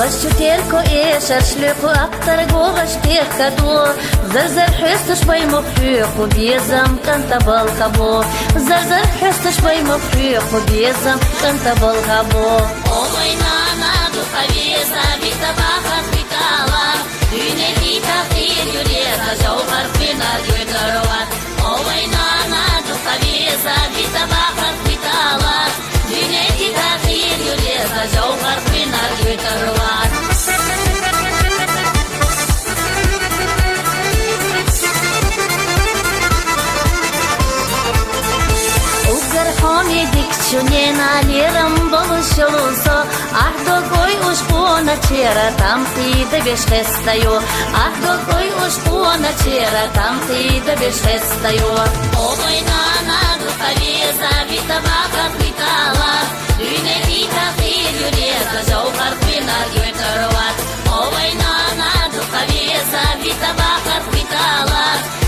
خشوا تيركو إيش شلوكو أكتر جوغش تيركدو زرزر حستش باي مفيق وبيزم كنت بالخبو زرزر حستش باي مفيق وبيزم كنت بالخبو Ой, нана, духовеса, битабахат битала, Дюнети тафир юрета, жаухар пинар юйдарват. Ой, нана, духовеса, битабахат битала, Дюнети тафир юрета, жаухар пинар юйдарват. حامي ديك شونينا ليرم بغشلوسو أحدو كوي أشبونا تشيرا تمتي دبش خستيو أحدو كوي أشبونا تشيرا تمتي دبش خستيو Ой, нана, духовеса, битабахат битала, Дюнети тафир юрета, жаухар пинар юйдарват. Ой, нана, духовеса, битабахат битала,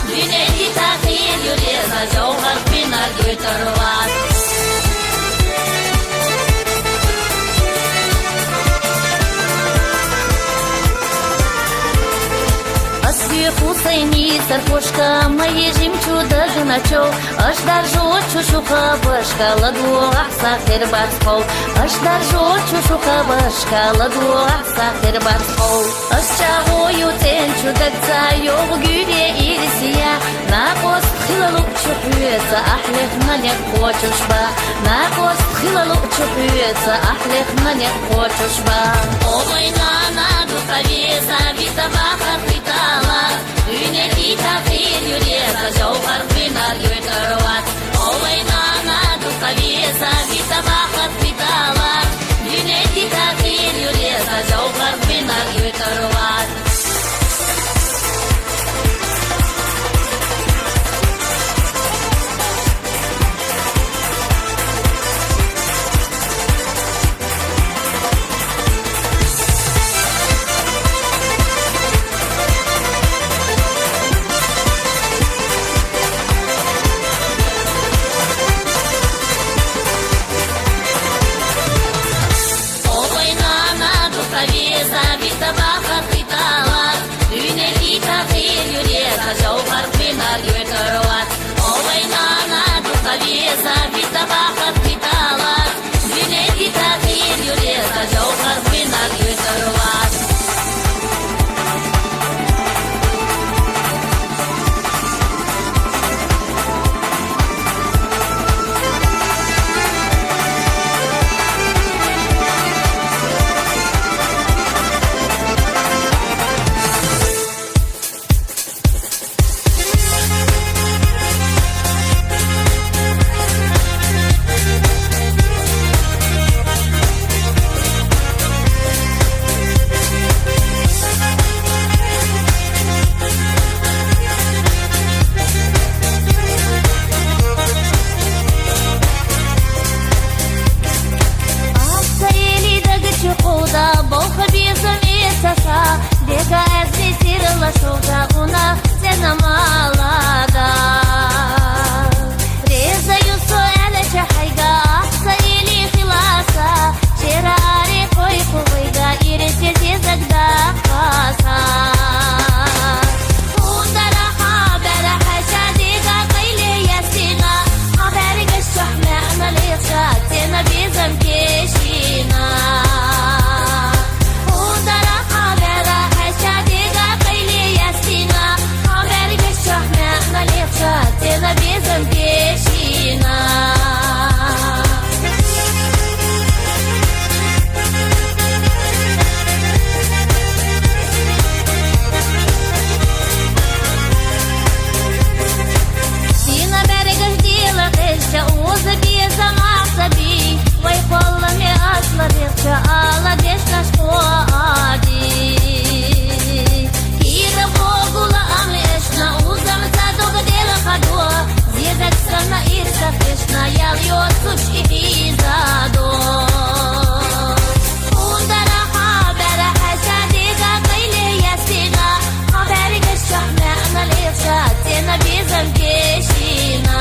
Дюнети тафир юрета, жаухар пинар юйдарват. Хусейни сарпошка, мои жемчуда жуначо, аж даржо чушуха башка, ладу ахса хербарспол, аж даржо чушуха башка, ладу ахса хербарспол. Аж чагою тенчу дагца, йогу гюре ирисия, на пост хилалук чухуется, ахлех на не хочушба, на пост хилалук чухуется, ахлех на не хочушба. Ой, нана, духовеса, битабахат битала, Дюнети тафир юрета, жаухар пинар юйдарват. Ой, нана, духовеса, битабахат битала, Дюнети тафир юрета, жаухар пинар юйдарват. Битабахат битала, Дюнети тафир юрета, жаухар пинар юйдарват. Ой, нана, духовеса, битабахат битала, Дюнети тафир юрета, жаухар пинар юйдарват. Лего эзлисирла шоуга уна цена малада. Резаю суэля чахайга ахса или хиласа, шерари кой хувайга иресе зезагда хаса. Ундара хабера хашадига кайли ясина, хаберига шахмена лихша цена безам кешина. Тена безом пешина. Сина берега ждила хэща, уза безом ахсаби, вай поллами асла рехча, ала дешна шкоади. Кира богула амлешна, узам задога дела хадо, зезак страна ирса фешна, ял йоцуш и пизадо. Ундара хабера хашадига кайли ясина, хаберига шахмена левша, тена безом кешина.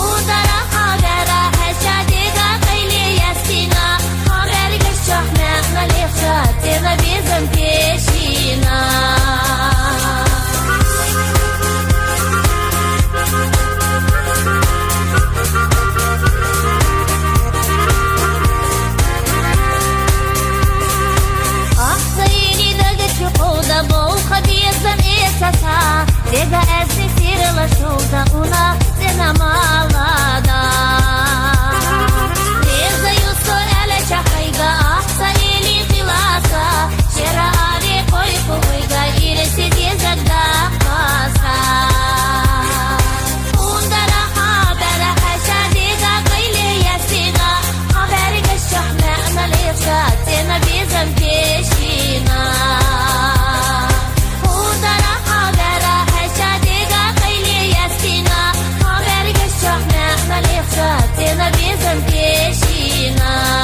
Ундара хабера хашадига кайли ясина, хаберига шахмена أنا بيزم كيشينا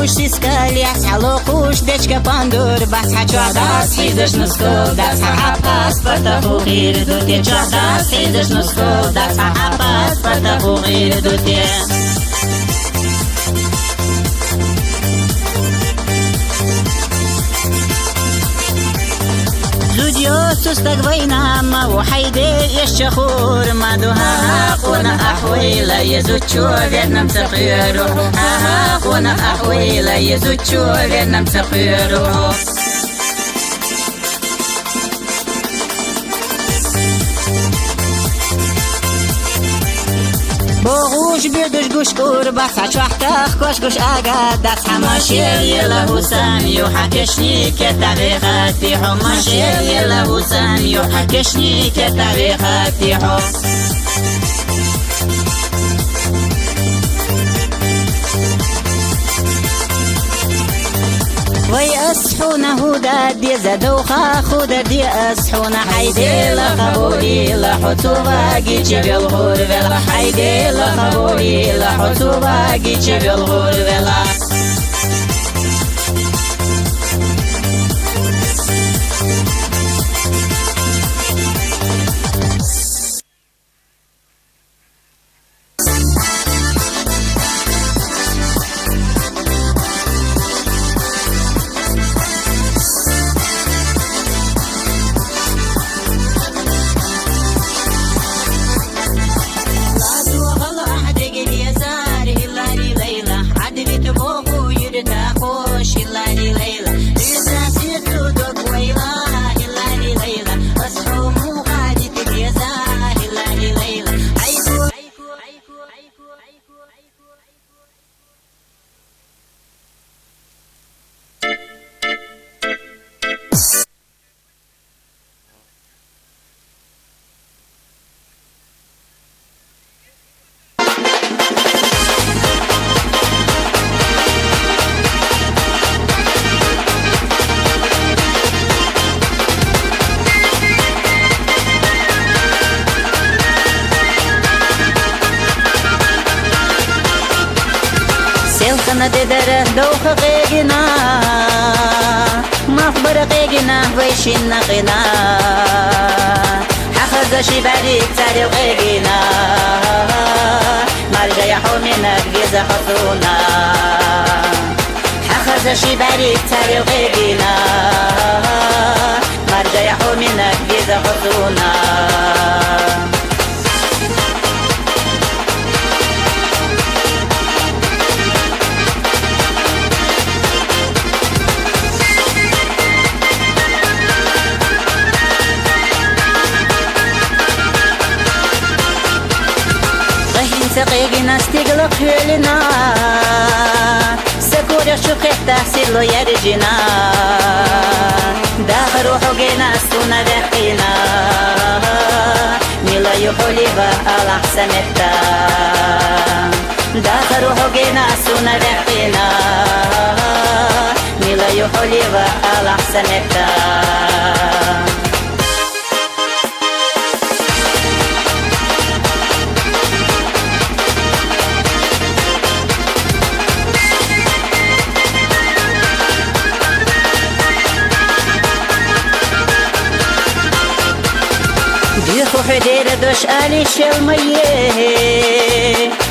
Uși scăliați, alocuși, deci că panduri bați hacioadați, fizăși nu scodați, apas, fărtă buhir, du-te, cioadați, fizăși nu scodați, apas, fărtă buhir, du-te. Zudiosu stagvainama, وحيدي الشخور ما دوها خونا أحويلا يزوتشو فيتنام سقيرو خونا أحويلا يزوتشو فيتنام سقيرو بوغوش بي دوش گوش کور بس چوحتخ کش گوش آگاد دست هماشیر یله حسام یو حکشنی که طریقتی هماشیر یله حسام یو حکشنی که طریقتی هم وي أصحونا هودا دي زدوخا خودا دي أصحونا حيدي لخبوري لحطوبا جيتي بالغور بلا حيدي لخبوري لحطوبا جيتي بالغور بلا سيلخنا ددره دوخ غيجنا مخبر غيجنا ويشنا غنا حخز شباريك تاري غيجنا مرجع يحومنا بجيزة خطونا حخز شباريك تاري غيجنا مرجع يحومنا بجيزة خطونا سقيقنا استقلق حولنا سكورة شقيق تحصيل يرجنا داخل روحنا سونا ذقينا ميلا يحولي الأحسن التا داخل روحنا سونا ذقينا ميلا يحولي الأحسن التا بيخو حدير دوش آلي شلميه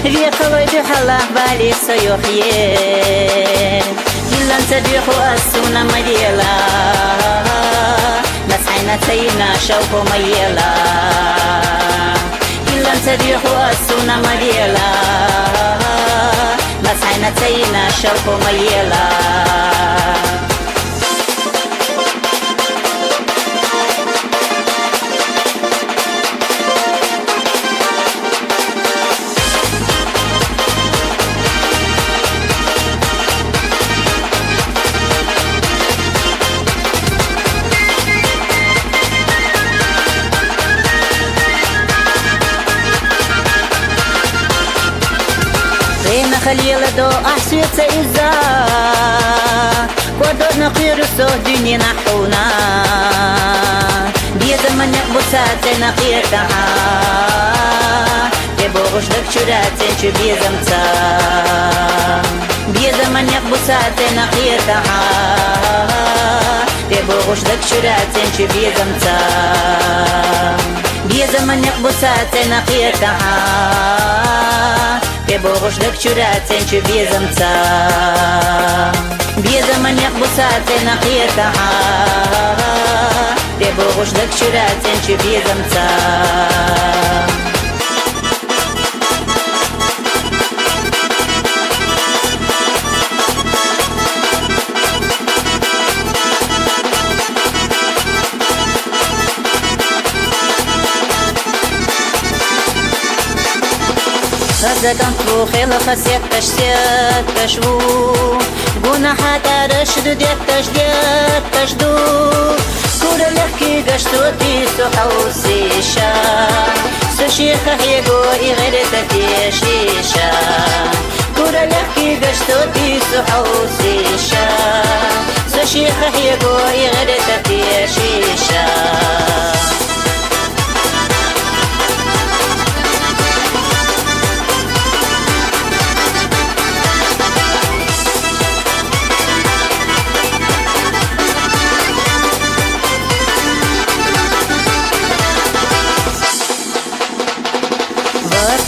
بيخو دوحلا بالي سيوخيه إلا انت بيخو أسونا مديلا مسحينا تينا شوكو ميلا إلا انت بيخو أسونا مديلا مسحينا تينا شوكو ميلا خليل دو أحسيت إذا ودور نقير سو دنيا نحونا بيد من يقبسات نقير دعا يبوغش لك شراتين شو بيزمتا بيد من يقبسات نقير دعا يبوغش لك شراتين شو بيزمتا بيد من يقبسات نقير دعا بوغش لك شراتين شو بيزمتا بيزا من يقبساتين نقيتها بوغش لك شراتين شو بيزمتا زكان تو خيل خسيت تشتيت تشو قونا حتى رشد ديت تشديت تشدو كورا لحكي قشتو تيسو حوسيشا سشيخة هيقو إغير تتيشيشا كورا لحكي قشتو تيسو حوسيشا سشيخة هيقو إغير تتيشيشا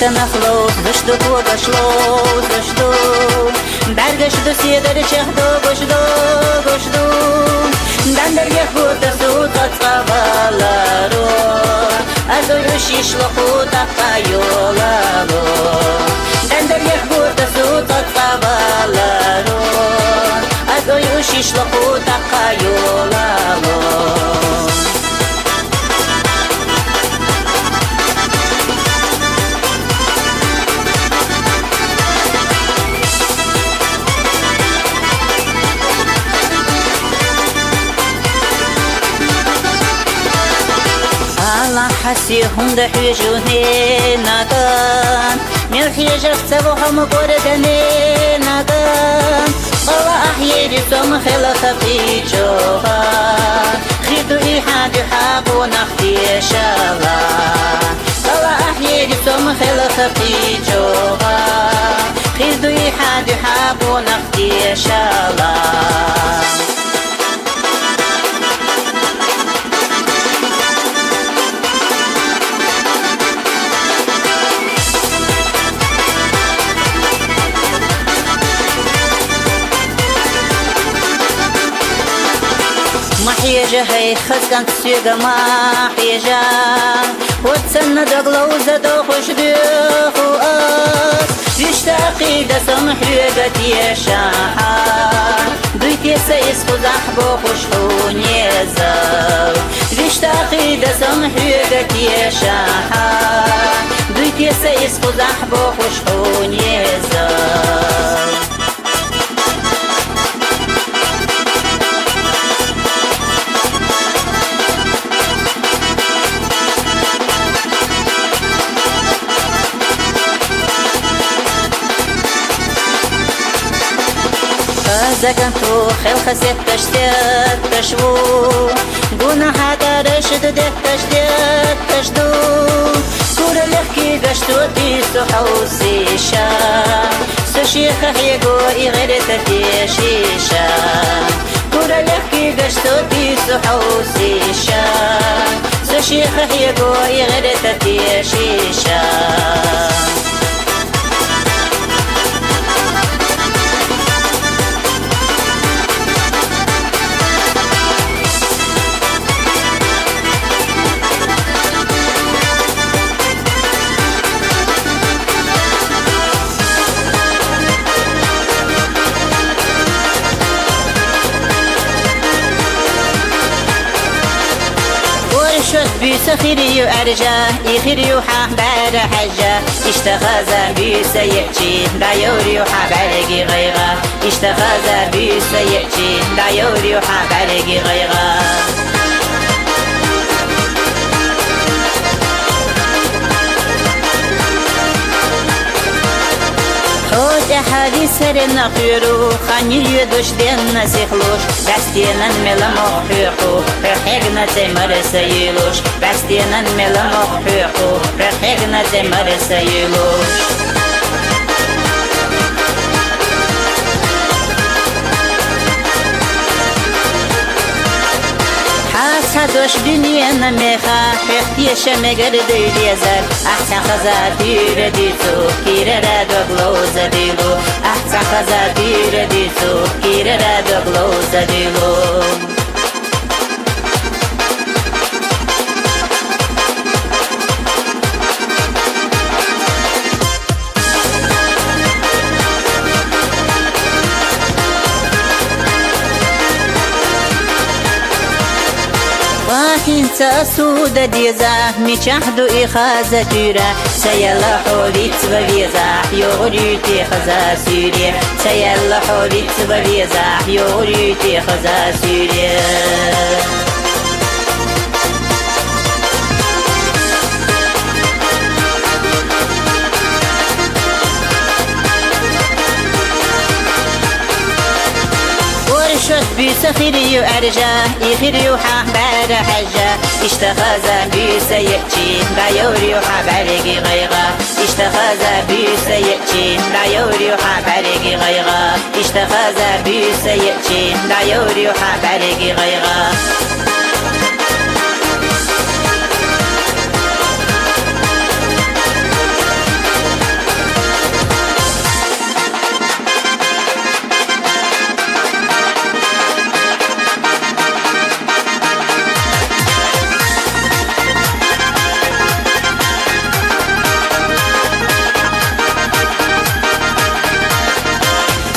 نخلو زشدو تو گشلو زشدو برگشدو سیدر چهدو گشدو گشدو دندر یک بود سو تطقبالارو از اویوشیش لخو تقایولارو دندر یک بود سو تطقبالارو از اویوشیش لخو تقایولارو حسي هم دحيجوني ناقان ملحي جفتبو هم قردني ناقان الله أحيي رسوم خلق في جوها خيدو إيحاد يحاق ونختي شالا الله أحيي رسوم خلق في جوها خيدو إيحاد يحاق ونختي شالا محيجة هي خزقان تسيقى محيجة وتسنى دقلو زدو خوش ديخو أس يشتاقي دسم حيقة يشاحا دويتي سيسكو زحبو خوش خونيزا يشتاقي دسم حيقة يشاحا دويتي سيسكو زحبو خوش خونيزا زكان تو خيل خسيت تشتيت تشو قونا حتى رشد ديت تشديت تشدو كورا لحكي قشتو تيسو حوسيشا سشيخة هيقو إغير تتيشيشا كورا لحكي قشتو تيسو حوسيشا سشيخة هيقو إغير تتيشيشا بيس خيري أرجع يخيري وحبار حجة اشتغازا بيس يحكي دايوري وحبارقي غيغا اشتغازا بيس يحكي دايوري وحبارقي غيغا حوت أحادي سرنا خيرو خاني يدوش دينا سيخلوش بستينا ملمو حيقو رحيقنا تمر سيلوش بستينا ملمو حيقو رحيقنا تمر سيلوش حاسدوش دنيانا ميخا حيختيش مقر ديليزر أحسن خزا دير ديتو كير رادو بلوزة ديلو أحسن خزا دير ديتو كير رادو بلوزة ديلو كنت سود ديزا ميشحدو إخازة تورا سيلا حوليت ببيزا يغريتي خزا سوريا سيلا حوليت ببيزا يغريتي خزا سوريا ورشت بسخيري وأرجا يخيري وحبار حجا اشتخذ بسيأتي بعيوري وحباري غيغا اشتخذ بسيأتي بعيوري وحباري غيغا اشتخذ بسيأتي بعيوري وحباري غيغا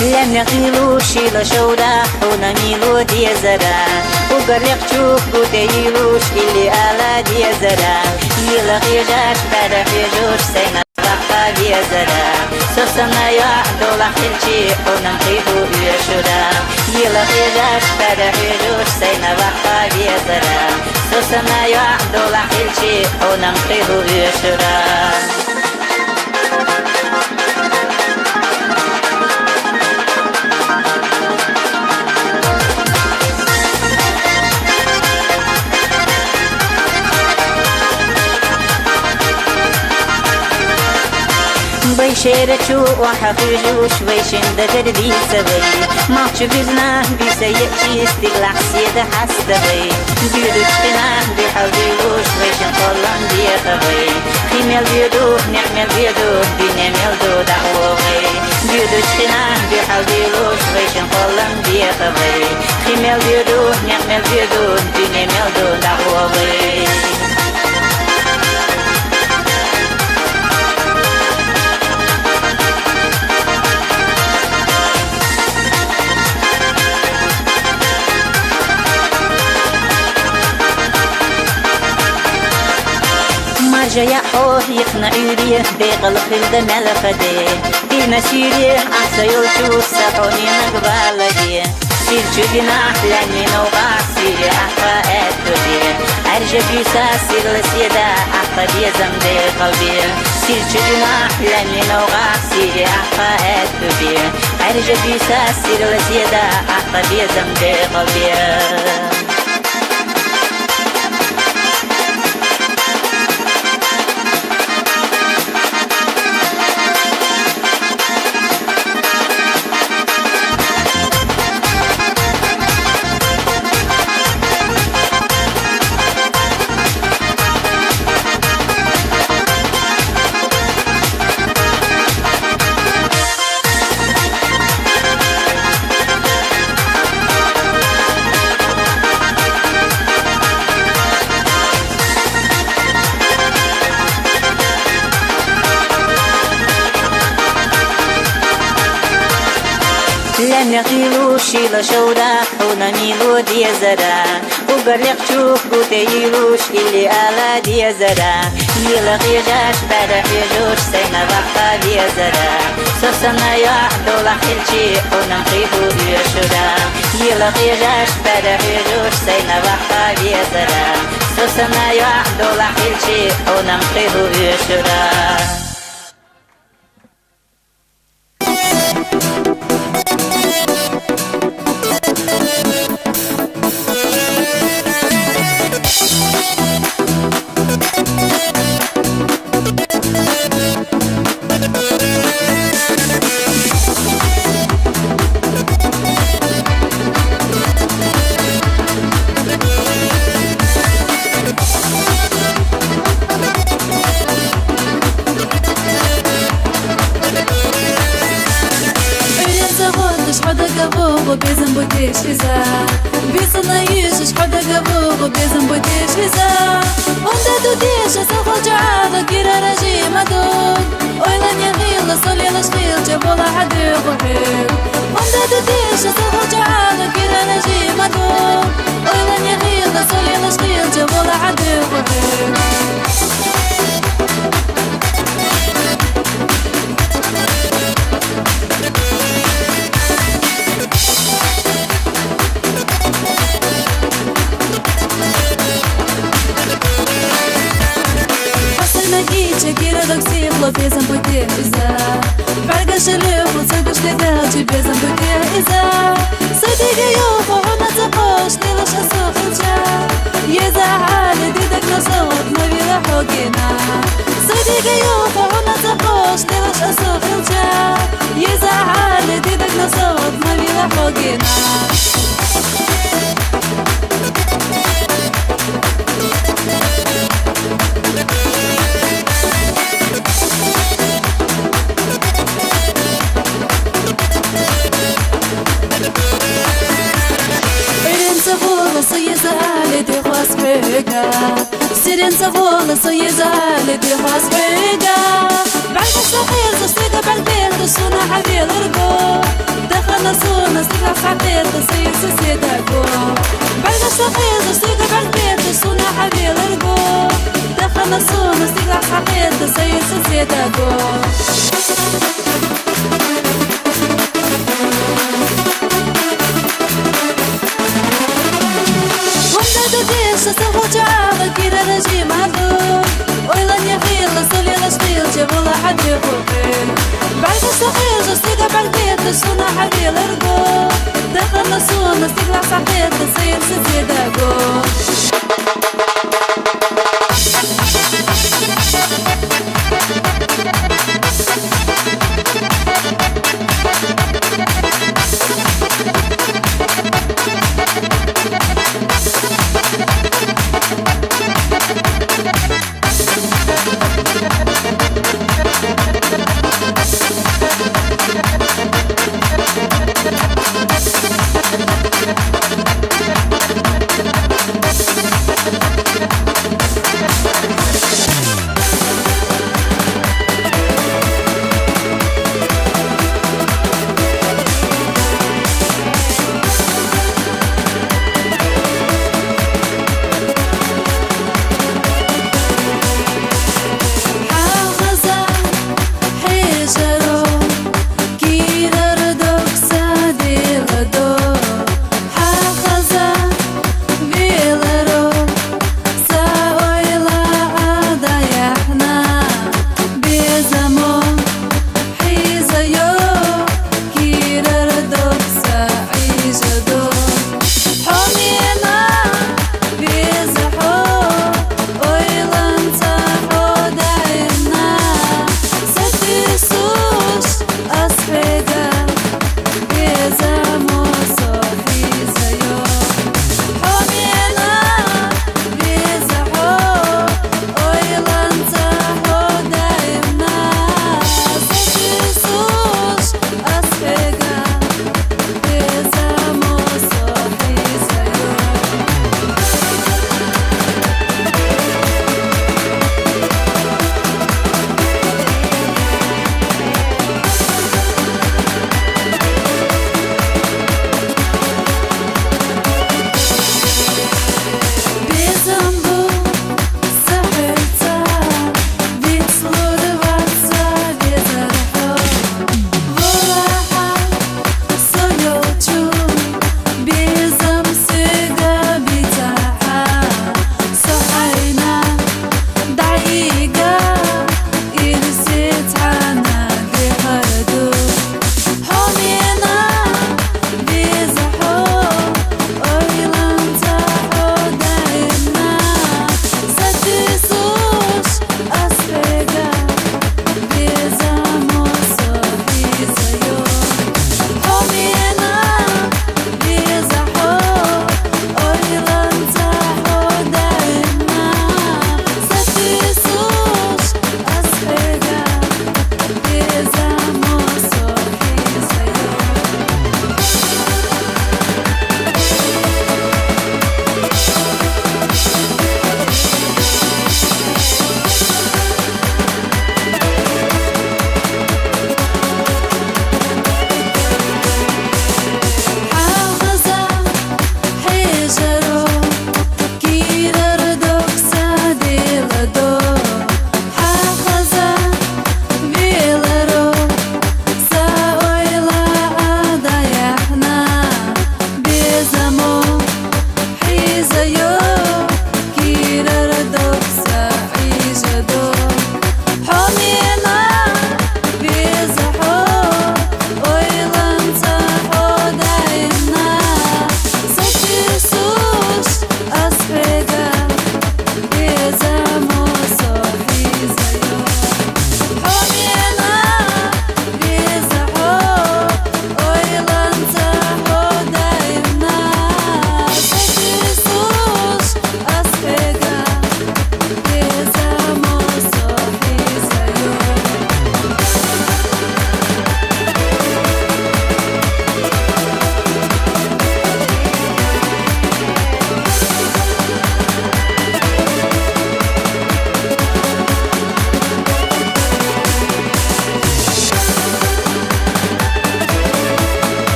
لم يقيلوا شيل شودا ونميلوا دي زرا وقرق شوف قتيلوش اللي آلا دي زرا يلقي جاش بدح يجوش سينا بحقا دي زرا سوسنا يعدو لحلشي ونمقيدو يشورا يلقي جاش بدح يجوش سينا بحقا دي زرا سوسنا يعدو لحلشي ونمقيدو يشورا بيشيرتشو وحفيجوش بيشن دكر دي سبي ماچ بزنا بيسيأتي استقلع سيدة حسدبي بيدوش قنا بحوزيوش بيشن قلن دي خبي خيميل بيدو نعمل بيدو دي نعمل دو دعوغي بيدوش قنا بحوزيوش بيشن قلن دي خبي خيميل بيدو نعمل بيدو دي نعمل دو دعوغي جاي حوه يقنع يريه بيقل خلد ملفدي دي مسيريه عسيل شو سحوني نقبال دي سير جبنا لاني نوقع سيري أحفا أدودي أرجع بيسا سير لسيدا أحفا دي زمدي قلبي سير جبنا لاني نوقع سيري أحفا أدودي أرجع بيسا سير لسيدا أحفا دي زمدي قلبي لم يقيلوا شيل شودا ونميلوا دي زرا وقرق شوف قتيلوش اللي آلا دي زرا يلقي جاش بدح يجوش سينا بحقا دي زرا سوسنا يعدو لحلشي ونمقيدو يشورا يلقي جاش بدح يجوش سينا بحقا دي زرا سوسنا يعدو لحلشي ونمقيدو يشورا Безом будешь виза, бисана ишь хода гаву, безом будешь виза. Он да дудиш, саходжа, кира режима дун. Ой ла не гила, соли ла шхил, джабола хади гухил. Он да дудиш, саходжа, кира режима дун. Ой ла не гила, соли ла шхил, джабола Ходок сипло, безом пути иза Баргаш люфу, цугуш ледачи, безом пути иза Садига юфу, хуна цапош, нилаша сухилча Еза хали, дидак насот, мавила хогина Садига юфу, хуна цапош, нилаша сухилча Еза хали, дидак насот, мавила хогина Сиренца волоса езали دي خاصبيقا بعد الصغير تصيقا بالبيت تصونا حبيل رقو دخلنا صونا صيقا خطير تصير سيداكو بعد الصغير تصيقا بالبيت تصونا حبيل رقو دخلنا صونا صيقا خطير تصير سيداكو سوجعها كيرا رجي معدوم ويلا يخيل صلي لشتيل جبل حد يخوفين بعد الصغير جستيقى بالبيت السونا حبيل رقو دخلنا سونا استيقى صحيت تصير سيداقو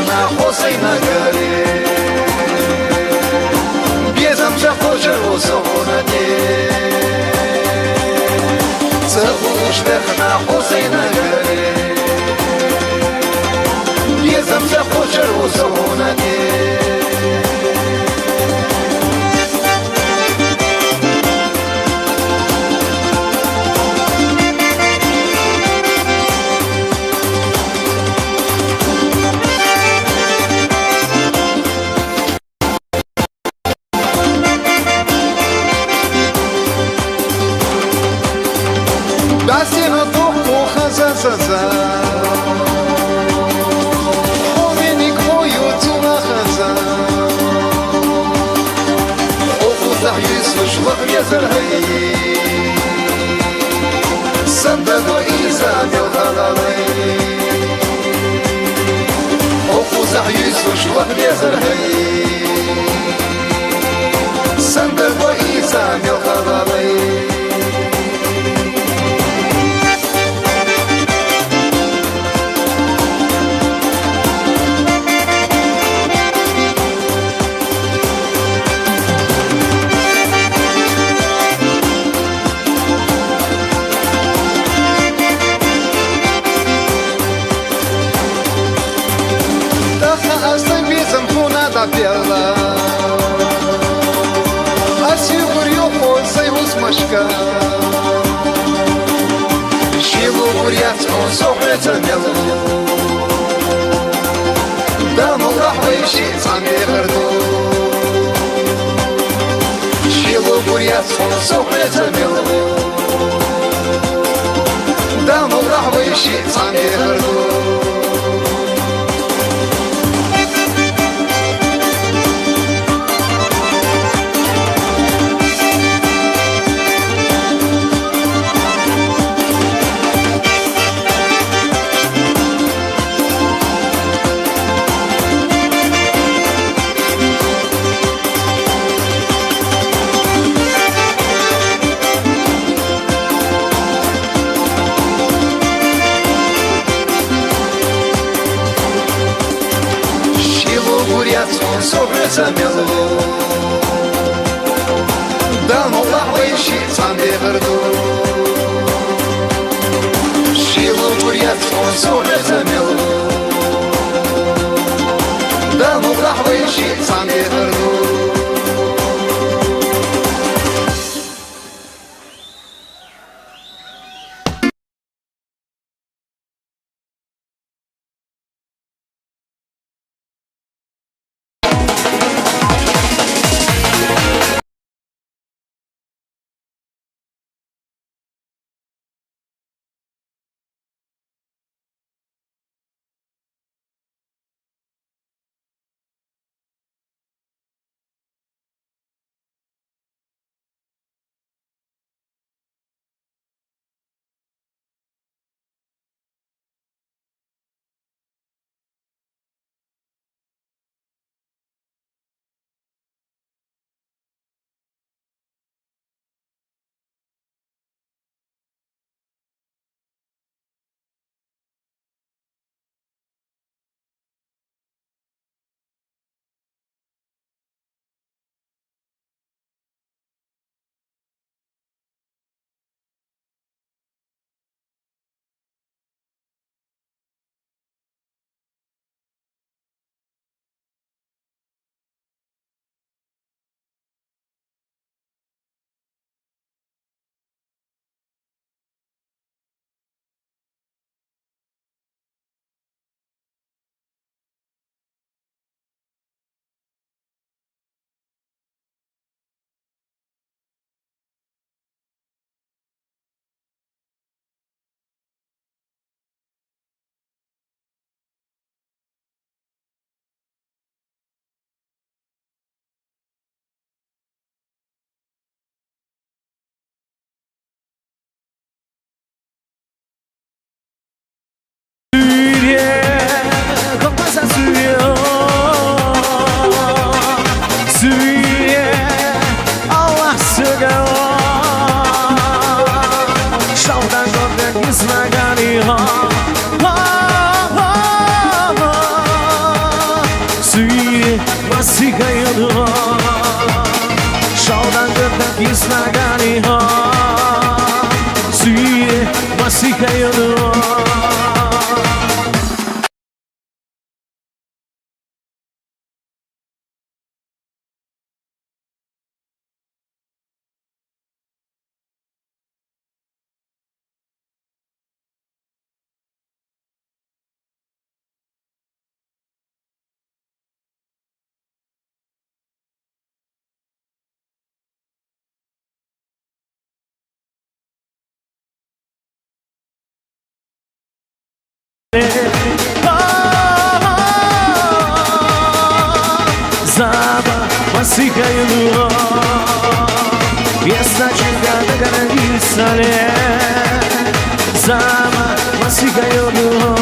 بخنا حسین گری بیزم جا خوشر و سونتی سخوش بخنا حسین گری بیزم جا خوشر و سونتی Басino toku hazazaza Omenik moju tuna haza Oku zahyisu shvah yazarhay Sandado iza mil halalay Oku zahyisu shvah yazarhay Sandado iza mil halalay Bela Asiguri o pozai usmașca Și luguriați o sohreță melu Damul rahvai și ți-am de hărdu Și luguriați o sohreță melu Damul rahvai și ți-am de hărdu Sohreță melu Damul rahvai și ți-am de hărdu Și luguriați o sohreță melu Damul rahvai și ți-am de hărdu Masika yolu Şaldan gırdak isnagali ha Suye masika yolu Zaba masika yolu Jest na cięga na granicale Zaba masika yolu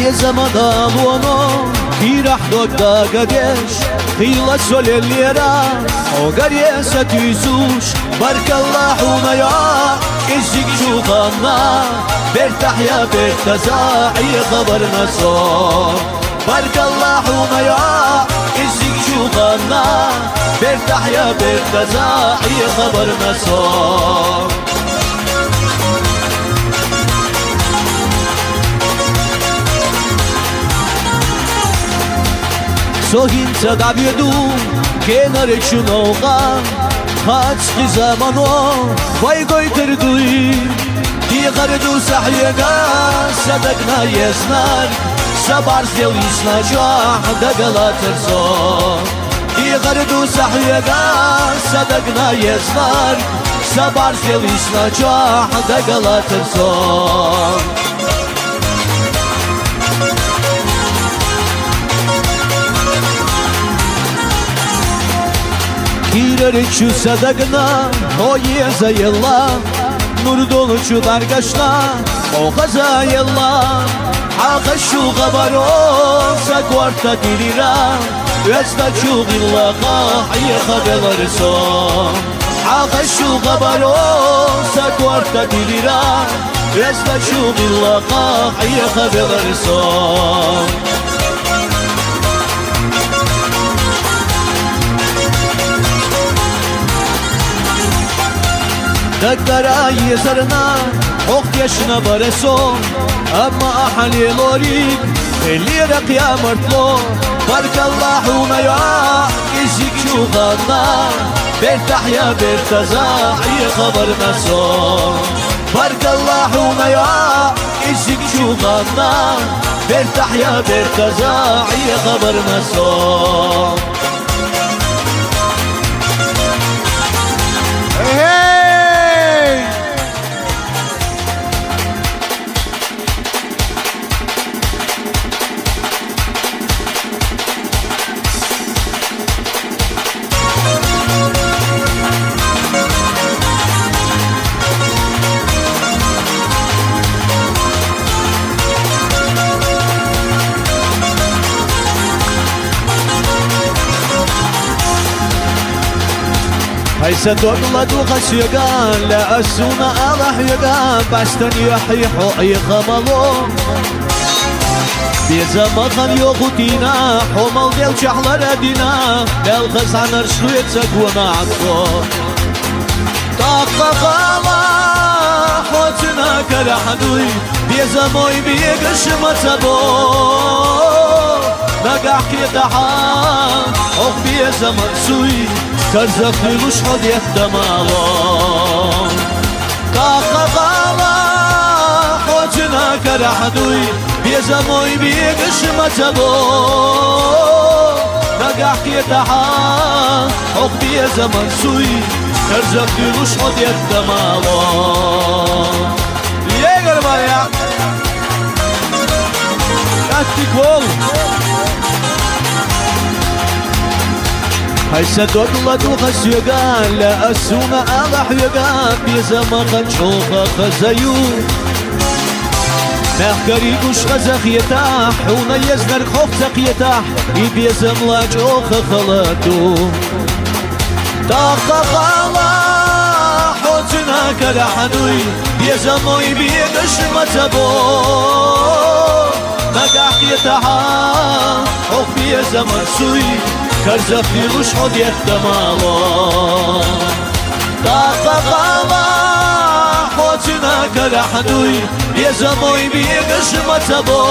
بيزمدا لونو كيرح دودا قديش خيلا سول الليرا وقريسة تيسوش بارك الله وميا إزيك شوفنا برتاح يا برتزاعي خبرنا صار بارك الله وميا إزيك شوفنا برتاح يا برتزاعي خبرنا صار Sohinca da bjedu, kena reću noga Hatski zamano, vajgoj tërduj Ti gardu sahjega, sadakna jesnar Sabar zdjeliš na čah, da gala tërzo Ti gardu sahjega, sadakna jesnar Sabar zdjeliš na čah, da gala tërzo Kirereçu sadagna, o yeza yella Nur dolu çudargaşna, o gaza yella Haqa şu gabaro, sa quarta dirira Üesta çu gilla qahiye qabelarso Haqa şu gabaro, sa quarta dirira Üesta çu gilla qahiye qabelarso دكترا يزرنا وقت يشنا برسو أما أحلي لوريك اللي رقيا مرتلو بارك الله وميا إزيك شو غانا برتاح يا برتزاعي خبر مسو بارك الله وميا إزيك شو غانا برتاح يا برتزاعي خبر مسو هيسا دوغلا دوغس يقان لا أسونا أضح يقان باستن يحيحو أي خمالو بيزا مخان يوغوتينا حومال ديل شحلر دينا ديل خزان رشويت سقونا عطو طاقة غالا حوتنا كرحدوي بيزا موي بيقش متبو نقع كيتحان أخ بيزا منسوي كرزق لوش حد يخدمالو طاقة غالا حوتنا كرحدوي بيزا موي بيقش متبو نقع كيتحان أخ بيزا منسوي كرزق لوش حد يخدمالو يقر بايا كاتي كول هيسا دوغلا دوغس يقان لا أسونا أضح يقان بيزا مخان شوخا خزايو مخكري دوش غزاق يتاح ونا يزنر خوف زاق يتاح يبيزا ملاج اوخا خلاتو طاقة غالا حوتنا كرحنوي بيزا موي بيقش متبو نقاح يتاحا اوخ بيزا مرسوي كرزق لوش حد يخدمالو طاقة غالا حوتنا كرحنوي بيزا موي بيقش متبو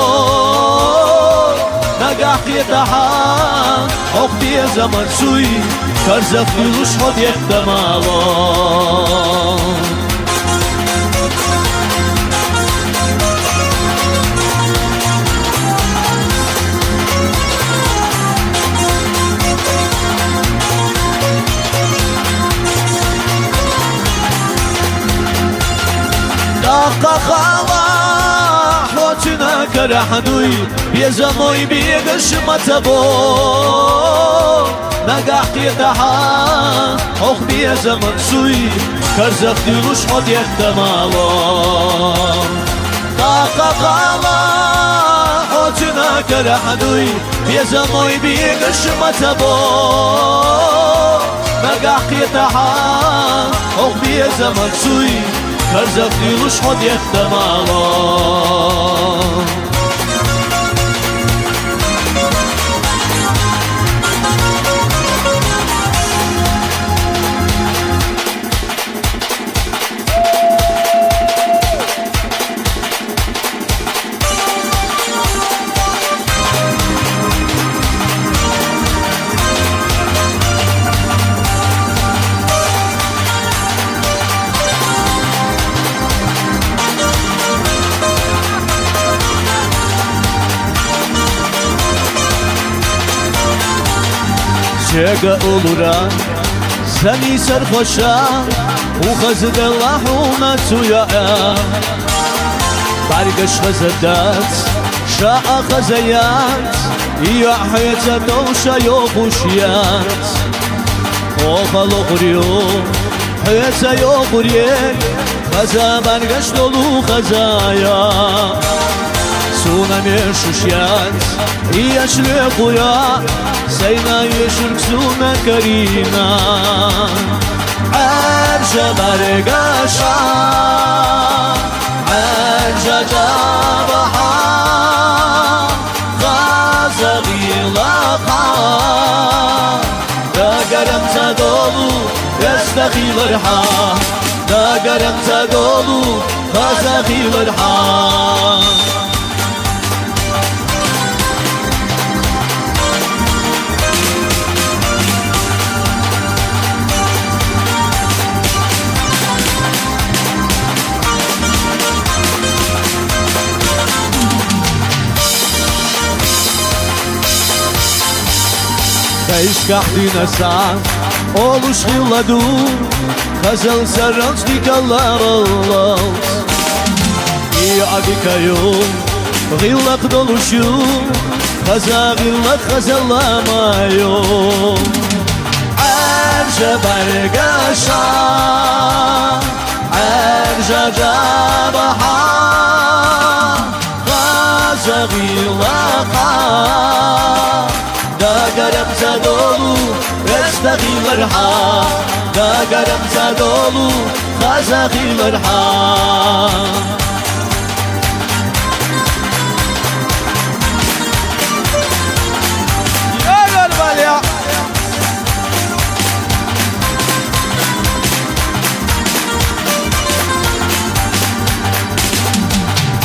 نقاح يتاحا اوخ بيزا مرسوي كرزق لوش حد يخدمالو طاقة غالا حوتنا كرحدوي بيزا موي بيقش متبو نقاح يتاحا اوخ بيزا منسوي كرزق لوش حد يخدمالو طاقة غالا كرحدوي بيزموي بيقش متبو مقاحي تحا أخ بيزمن سوي كرزق ديلوش حد يختمالا Çega olura seni sarhoşa وخزد اللحومة يا برقش خزدات شاء خزيات يا حياة دوشة يوخوشيات خوفا لغريو حياة يوخوريك خزا برقش دولو خزايا سونا ميشوشيات يشلقويا سينا يشرك سونا كرينا عرجة برقاشا عرجة جابحا غازة غيلاقا دا قرم تدولو يستخيل الرحا دا قرم تدولو غازة غيل الرحا Eşkah dinasa oluş yılladu Kazal sarranç dikallar Allah İyi adikayum Gillak doluşum Kaza gillak kazallamayum Erce bergaşa Erce cabaha Kaza gillaka دا قرم زدولو استخي مرحا دا قرم زدولو خزاخي مرحا يا غرباليا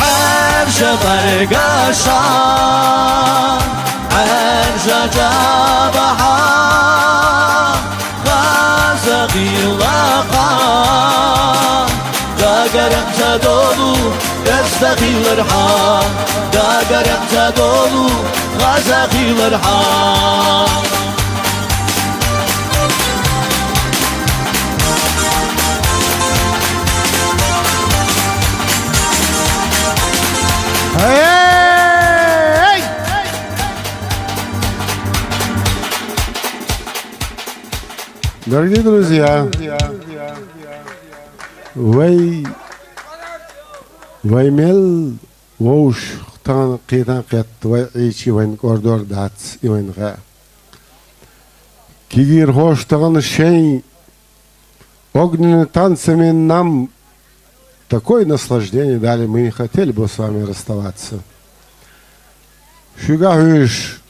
عرش برقاشا عرجة جابحا غازة غيلاقا دا قرم تدولو يستخيل الرحا دا قرم تدولو غازة غيل الرحا Дорогие друзья, ваймел воуш тан қитан қет вайчи вайн кордор дац ивайнға. Кигир хош таган шей огненные танцами нам такое наслаждение дали, мы не хотели бы с вами расставаться. Шугахуш,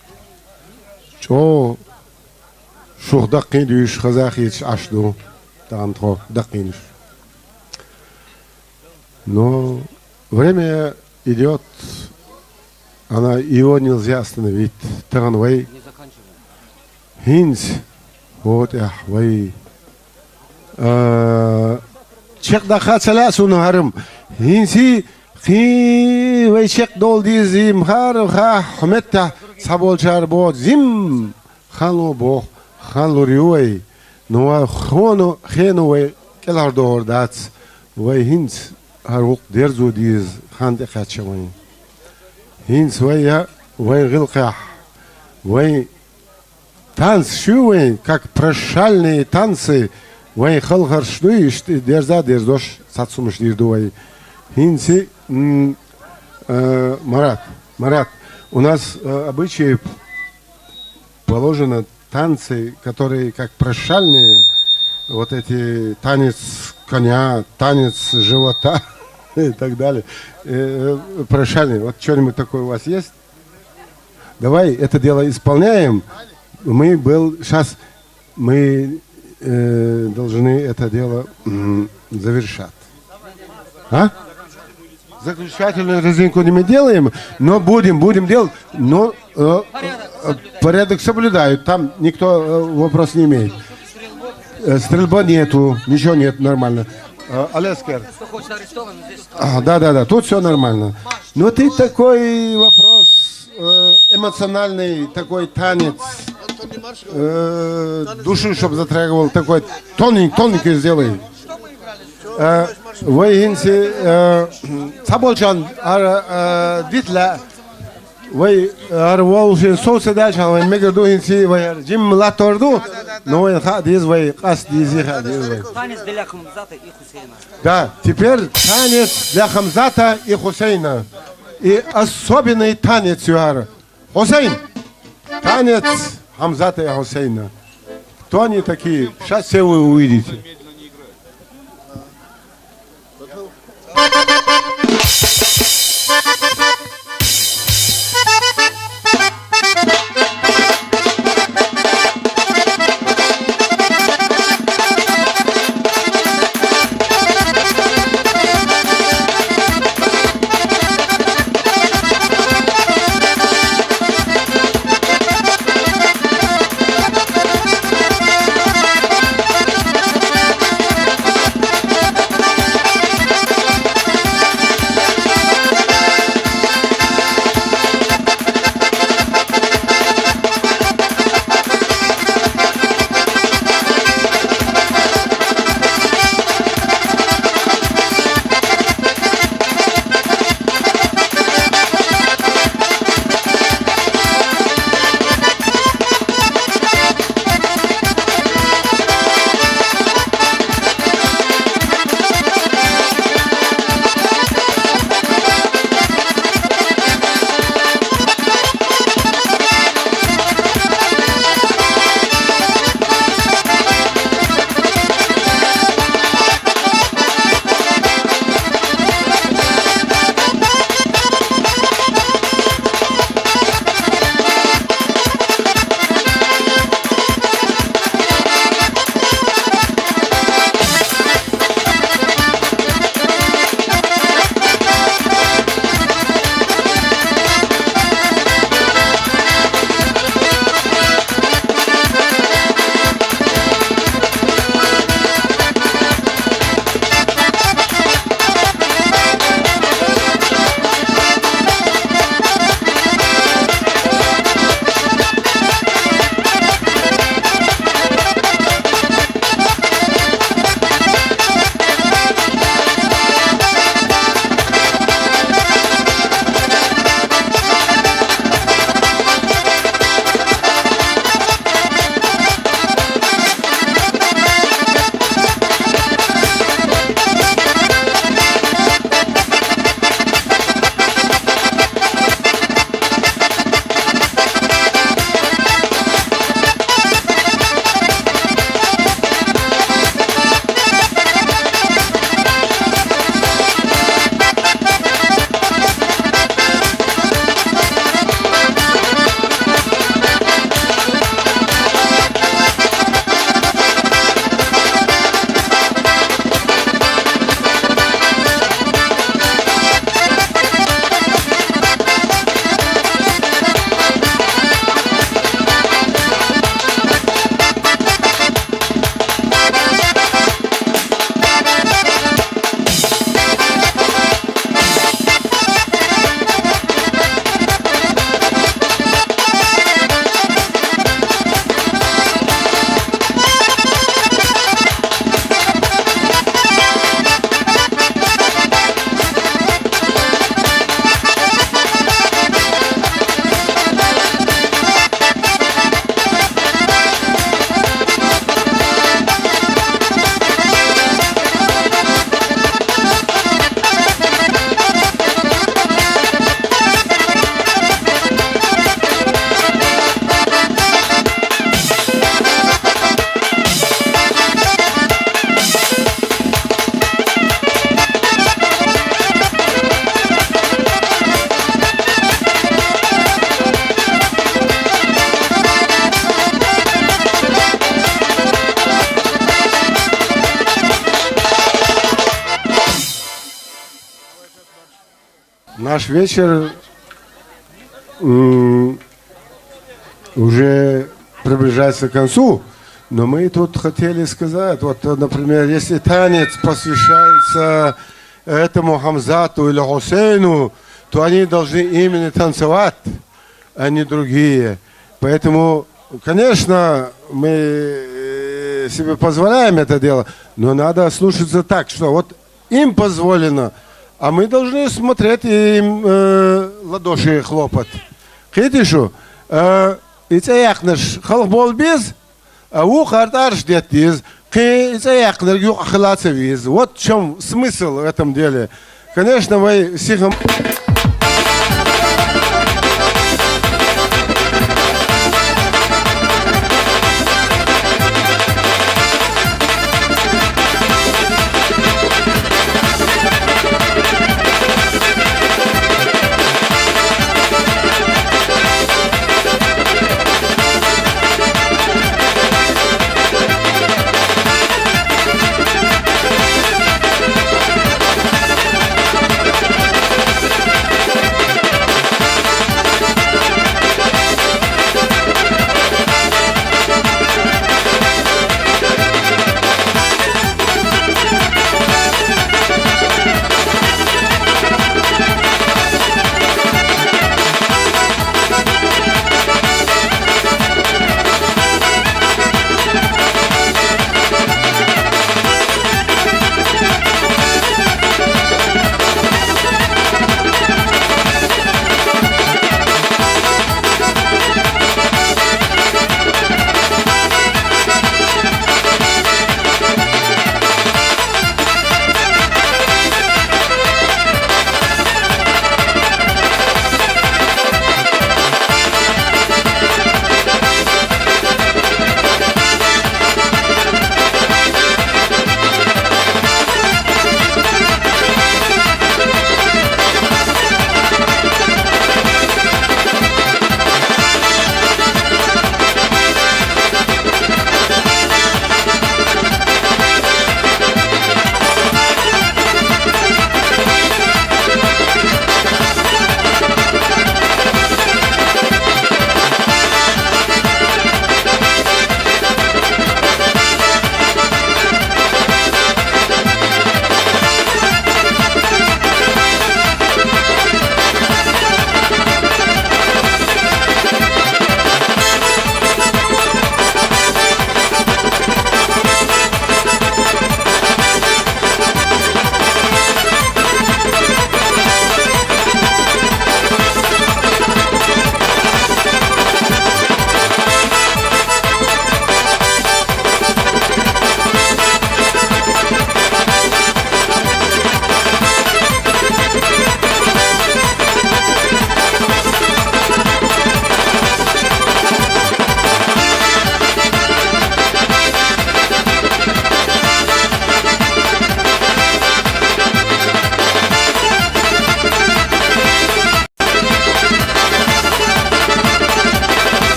чо شوخ دقين دوش خزاخيش عشدو تغنطو دقينش. Но время идет, его нельзя остановить. Таранвей, хинс, вот вей. Чек даха целясу нахарым. Хинси хи вей чек дол дизим хар ха хметта саболчар бо зим ханло бо ханло риуэй. Но хоно хенуэй келардор дац вей хинс هروق درزو ديز خاند خاتشوين هين سويا وين غلقح وين танц шуين как прощальные танцы вей халхар шнуиш дерза дерзош сатсумыш дирдуай хинси Марат у нас обычаи положено танцы, которые как прощальные, вот эти танец коня, танец живота и так далее. Прощальные. Вот что-нибудь такое у вас есть? Давай это дело исполняем. Сейчас мы должны это дело завершать. А? Заключательную резинку не мы делаем, но будем делать, но порядок соблюдают, там никто вопрос не имеет. Стрельба нету, ничего нет, нормально. Алескер. Да, тут все нормально. Но ты такой вопрос, эмоциональный, такой танец, душу, чтобы затрагивал, такой тоненький сделай. Вайгинси Саболчан Дитла Вай Арволшин Соседача Вай Мегадуинси Вай Джим Латорду но Вай Хадиз Вай Касдизи Хадиз Вай. Танец для Хамзата и Хусейна. Да, теперь танец для Хамзата и Хусейна. И особенный танец Юара. Хусейн! Танец Хамзата и Хусейна. Кто они такие? Сейчас все вы увидите. Наш вечер уже приближается к концу, но мы тут хотели сказать, вот, например, если танец посвящается этому Хамзату или Хусейну, то они должны именно танцевать, а не другие. Поэтому, конечно, мы себе позволяем это дело, но надо слушаться так, что вот им позволено, а мы должны смотреть и им ладоши хлопать. Хитишу, ицеяхнаш халк бол без, а у хартарш детиз, ицеяхнар юк ахлаца виз. Вот в чем смысл в этом деле. Конечно, вы сихам...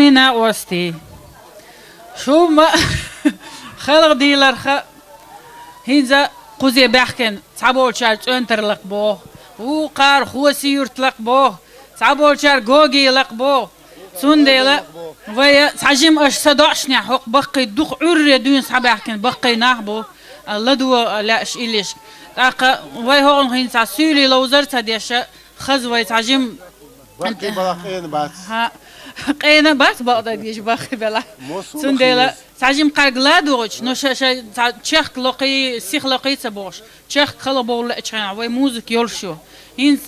منا وستي شو ما خلق ديلر هينزا قوزي بحكن تعبول شار تنتر لك بو وقار خوسي يرتلق بو تعبول شار جوجي لك بو سنديلا ويا تعجم اش صدعشني حق بقي دوق عري دون صباحكن بقي نحبو الله دو لاش إليش أقا وي هون هين تسولي لوزر تديش خزوي تعجم بقي بلاقين بس ها قينا بس بقدر ديش بقي بلا سنديلا تعجم قرقلا دوش نو شا تشخ لقي سيخ لقي تبوش تشخ خلبول اتشان وي موزك يولشو هين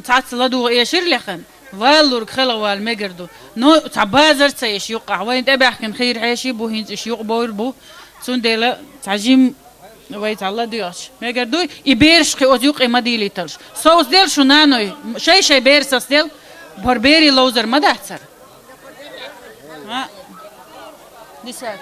تعت لدو يشير لخن والور خلا والمجردو نو تعبازر تيش يقع وين تبعكن خير عيشي بو هين تش يقبور بو سنديلا تعجم ويت الله ديوش مجردو يبيرش خي أزيوق إمديلي تلش صوص ديل شو نانوي شيء بيرسس ديل بربري لوزر ما دحسر ها ديسار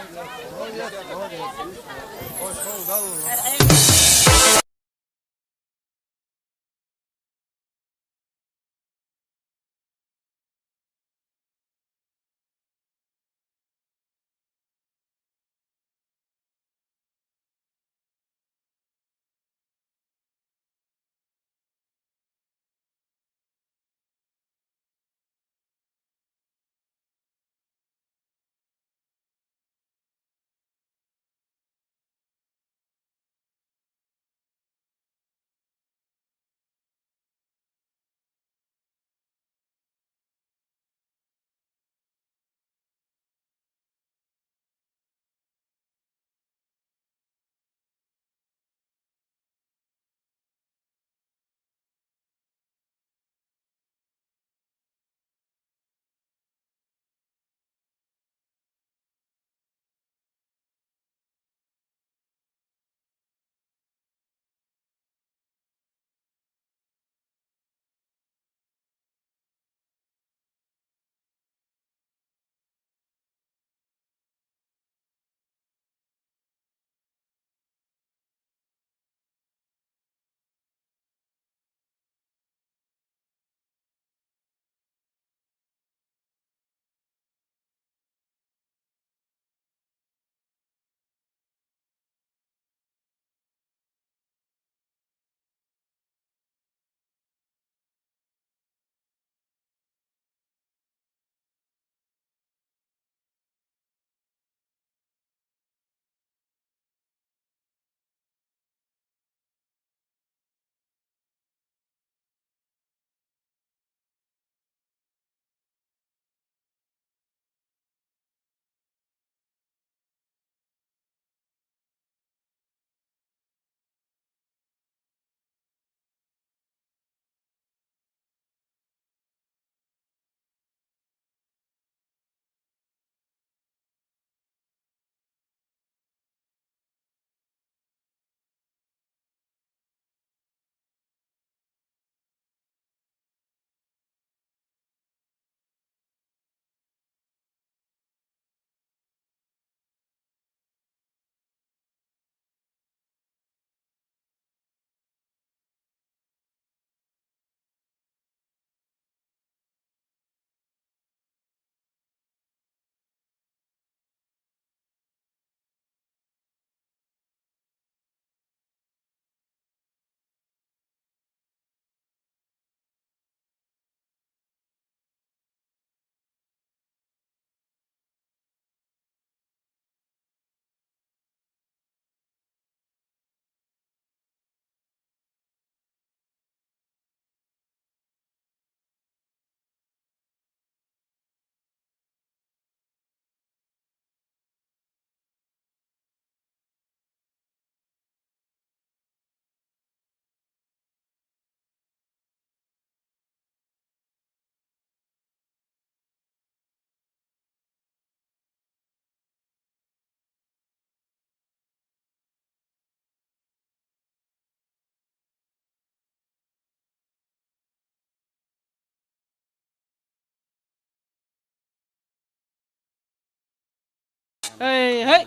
هاي هاي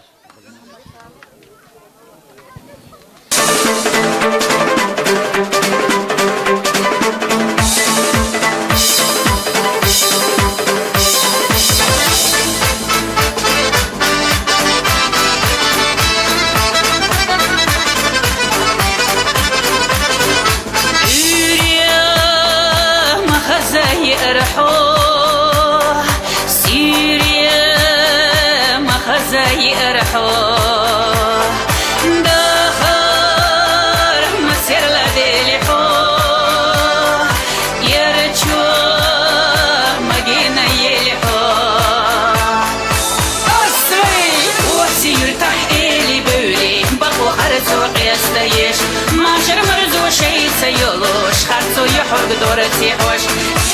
يلحو دخر مسير لديلحو يرجو مجينا يلحو أصري وسير تحقيلي بولي بقو خرسو قيستيش ماشر مرزو شيء سيولوش خرسو يحرق دورتي حوش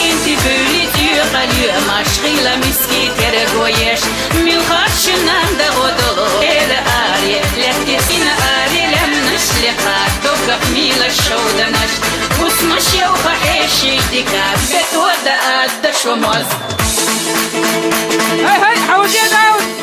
انتي بولي تيقلي مشغيلة مسكي ترقويش من خرشنان دغدلو إير آري لفتسين آري لمنش لقاك دوقف ميل الشودنش وسمش يوخا حيشي ديكات بتودى أدش وموز هاي هاي عود يا داود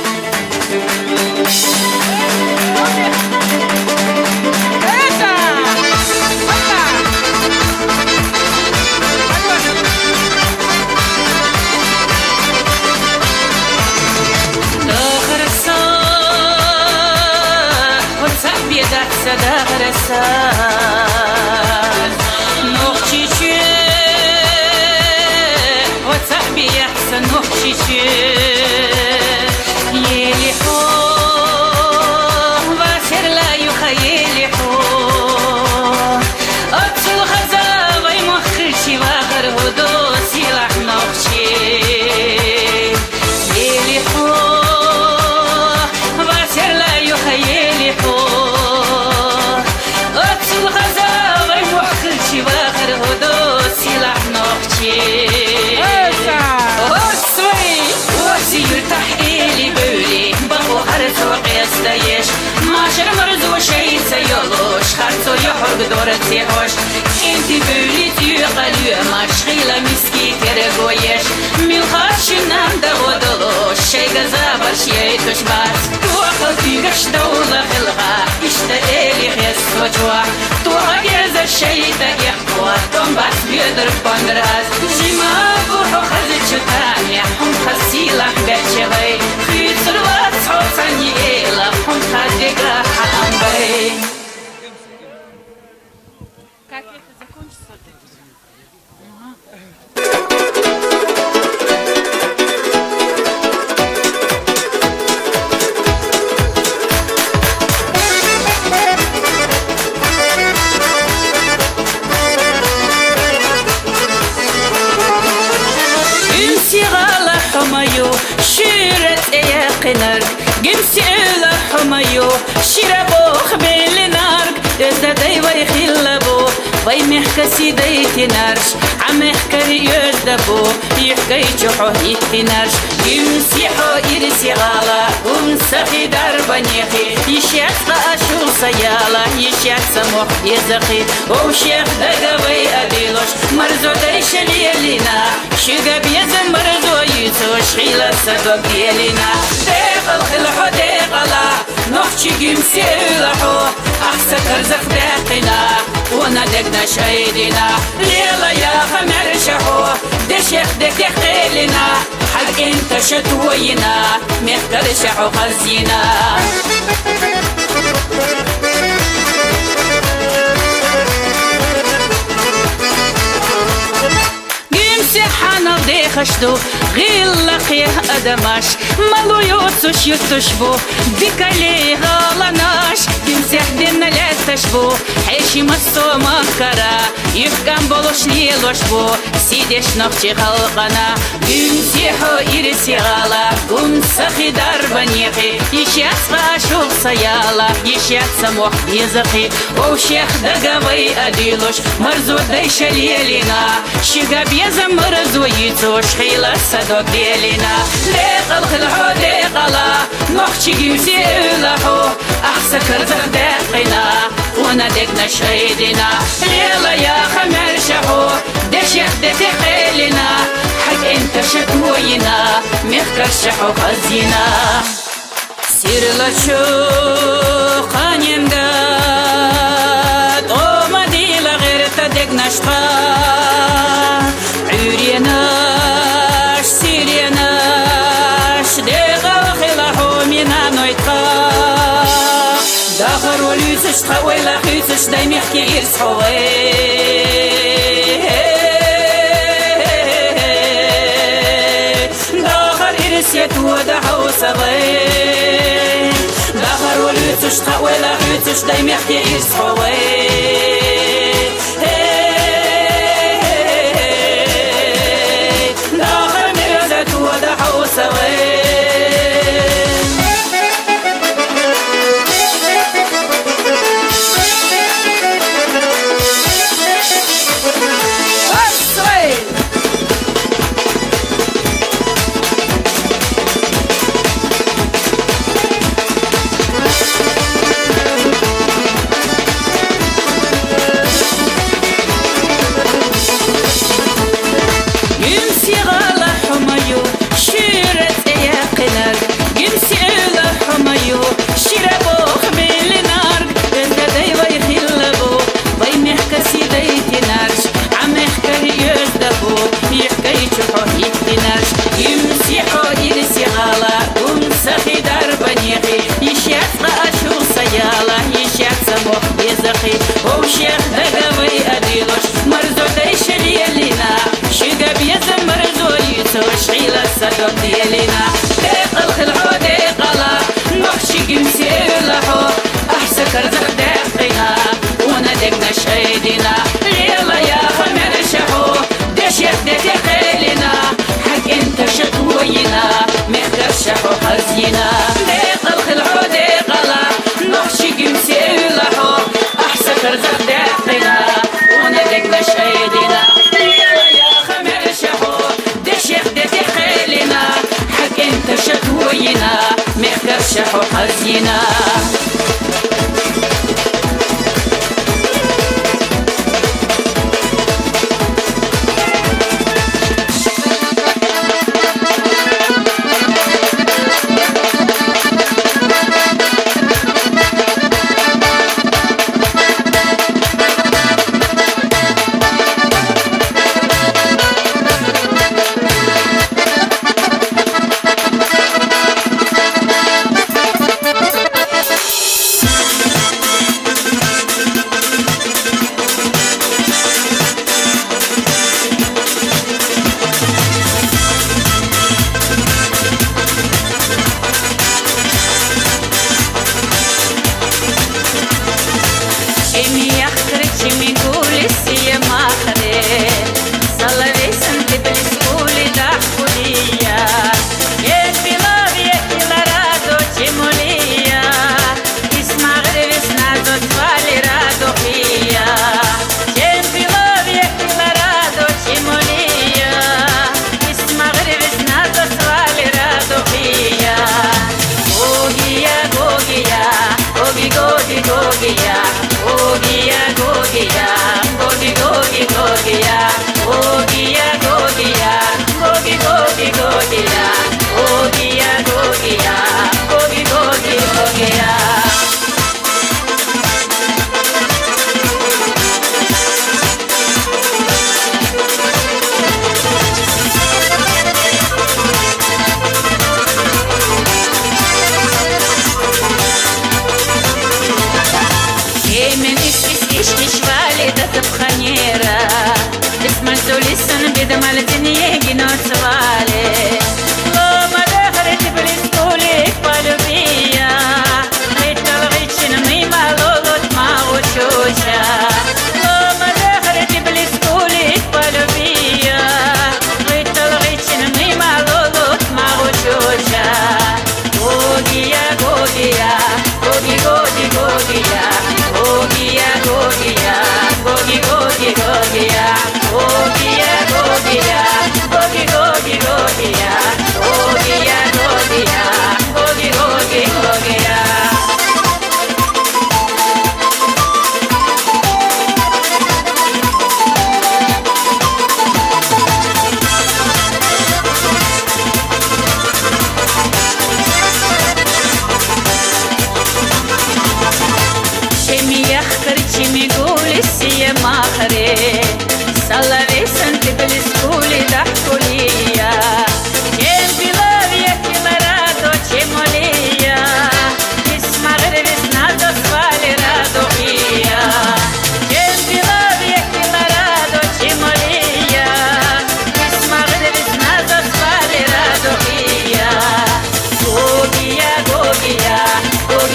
دغرسان نوخشيشي وتصاحبي يحسن نوخشيشي يلحو واسر لا يخيلحو أبسو خزاوي مخرشي واغر هدو سلاح نوخشي يلحو واسر لا يخيلحو واخر هدو سلاح نوخشي أصوي وسير تحقيلي بولي بقو خرسو قيستيش ماشر مرزو شيء سيولوش خرسو يحرق دورتي حوش انتي بولي تيقلي مشغيلة مسكي ترقويش من خرشنان دغدلوش شي قزابر شي تشبات توقل تيقش دولة خلقا اشتقيلي خيستو جوا توقيز الشيء تقيحوا توم بس بيدر بندراز جيما بوحو خزج تانية هم خسيلة بيتشغي خيط سروات صوتاني إيلا هم خدقا حلام بي شيرت يقنر جمسي إلى حميو شيربوخ بالنارك إذا داي ويخلبو ويمحكى سيدي تنارش عمحكى يردبو يحكى يجوحو يتنارش جمسي حو إرسي غالا ومسخي دربانيخي يشيخ أشو سيالا يشيخ سموح يزخي وشيخ دقوي أديلوش مرزو دايش ليلنا شقب يزم مرزو يسوش خيلة صدق يلنا ديقل خلحو ديقلا نوخشي جمسي لحو أحسا كرزخ داقنا وندقنا شايدنا ليلا يا خمر شحو دشيخ دكيخ خيلنا حق انت شتوينا ميخكر شحو خزينا حانا دي خشدو غيلق يا أدماش مالو يوتسوش يتشبو ديكالي غالاناش ديمسيح دينا لا تشبو حيشي مصو مكرا يفقام بولوش ليلوشبو سيديش نوخشي خلقنا ديمسيحو إرسي غالا ومسخي دربانيخي يشيخ غاشو سيالا يشيخ سموح يزخي وشيخ دقاوي أديلوش مرزو ديش ليلنا شقاب يزم مرزو يتوش خيلة صدق ديلنا ديقل خلحو ديقلا نوخشي جيوزي لحو أحسا كرزق ديقنا وندقنا شايدنا ليلا يا خمر شحو دشيخ دتي خيلنا حق انت شكوينا مخكر شحو خزينا سير لشو قانيمداد وما ديلا غير تدقنا شقا عريناش سيريناش ديغا وخلحو منا نويتقا داخر وليسش تخويلا خيسش دايم يحكي يرسحوي داخر إرسيت ودحو صغي عيتوش تحويلة عيتوش دايم يحكي يصحوي داخل ميزة ودحو سوي وشيخ دقوي أديلوش مرزو ديش ديالينا شيقا بيزم مرزو يسوش حيلة السدوك ديالينا ديق الخلعو ديق الله نخشي قمسي لحو أحسك رزق ديقنا وندقنا شايدنا ليلا يا خمر شحو ديش يخدك خيلنا حق انت شكوينا مهدر شحو خزينا ديق الخلعو ديق الله نخشي قمسي لحو رزق داقنا وندقنا شايدنا ليلا يا خمر شحو ديش يخدك خيلنا حق انت شكوينا مهدر شحو خزينا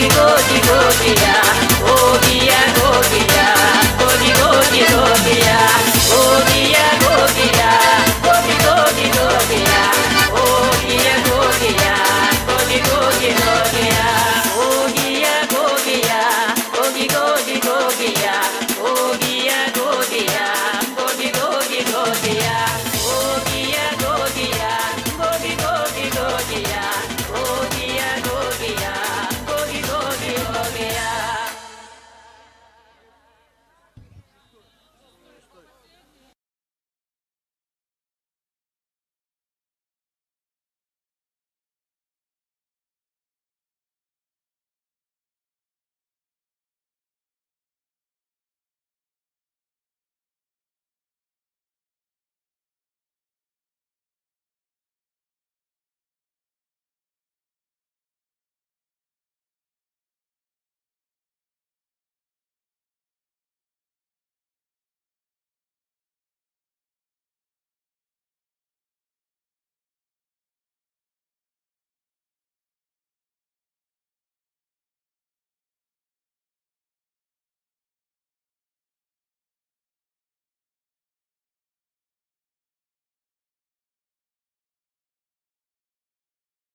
Gogi, gogi, يا